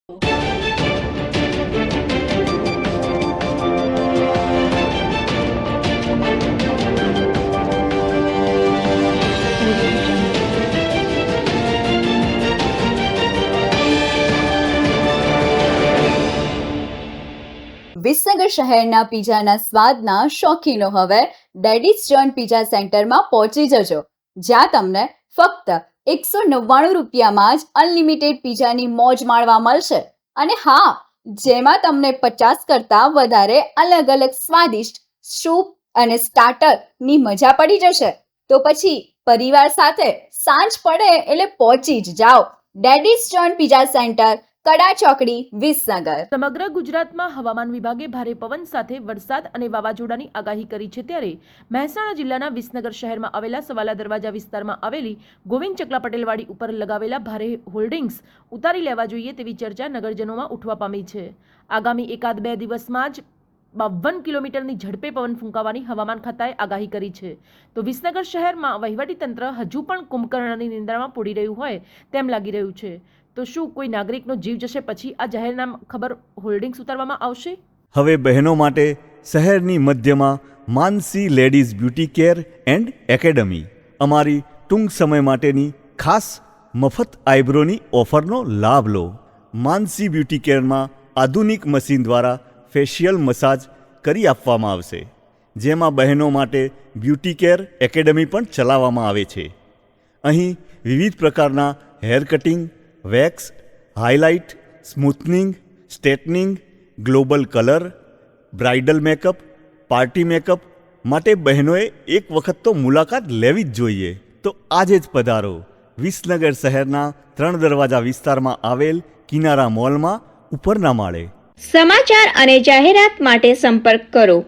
વિસનગર શહેરના પીઝાના સ્વાદના શોખીનો હવે daddy's John pizza સેન્ટરમાં પહોંચી જજો, જ્યાં તમને ફક્ત 199 રૂપિયામાં જ અનલિમિટેડ પીઝાની મોજ માણવા મળશે. અને હા, જેમાં તમને 50 કરતાં વધારે અલગ અલગ સ્વાદિષ્ટ સૂપ અને સ્ટાર્ટરની મજા પડી જશે. તો પછી પરિવાર સાથે સાંજ પડે એટલે પહોંચી જ જાઓ ડેડીઝ જોન પીઝા સેન્ટર, કડા ચોકડી, વિસનગર. સમગ્ર ગુજરાતમાં હવામાન વિભાગે ભારે પવન સાથે વરસાદ અને વાવાઝોડાની આગાહી કરી છે. ત્યારે મહેસાણા જિલ્લાના વિસનગર શહેરમાં આવેલા સવાલા દરવાજા વિસ્તારમાં આવેલી ગોવિંદ ચકલા પટેલવાડી ઉપર લગાવેલા ભારે હોર્ડિંગ્સ ઉતારી લેવા જોઈએ તેવી ચર્ચા નગરજનોમાં ઉઠવા પામી છે. આગામી 1-2 દિવસમાં જ 52 કિલોમીટરની ઝડપે પવન ફૂંકાવાની હવામાન ખાતાએ આગાહી કરી છે. તો વિસનગર શહેરમાં વહીવટીતંત્ર હજુ પણ કુંભકર્ણની નિંદ્રામાં પડી રહ્યું હોય તેમ લાગી રહ્યું છે. તો શું કોઈ નાગરિકનો જીવ જશે પછી આ જાહેરનામા ખબર હોર્ડિંગ્સ ઉતારવામાં આવશે? હવે બહેનો માટે શહેરની મધ્યમાં Mansi ladies beauty care and academy અમારી ટૂંક સમય માટેની ખાસ મફત આઈબ્રોની ઓફરનો લાભ લો. માનસી બ્યુટી કેરમાં આધુનિક મશીન દ્વારા ફેશિયલ મસાજ કરી આપવામાં આવશે, જેમાં બહેનો માટે બ્યુટી કેર એકેડમી પણ ચલાવવામાં આવે છે. અહીં વિવિધ પ્રકારના hair cutting, wax, highlight, smoothening, straightening, global colour, bridal makeup, party makeup માટે બહેનોએ એક વખત તો મુલાકાત લેવી જ જોઈએ. તો આજે જ પધારો વિસનગર શહેરના 3 દરવાજા વિસ્તારમાં આવેલ કિનારા મોલમાં ઉપરના માળે. સમાચાર અને જાહેરાત માટે સંપર્ક કરો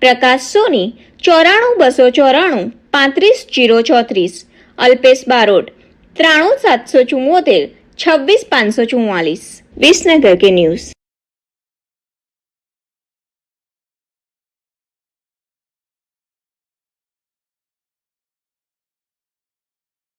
પ્રકાશ સોની 94 294 35 034, અલ્પેશ બારોટ 93 774 26 544. વિસનગર કે ન્યૂઝ.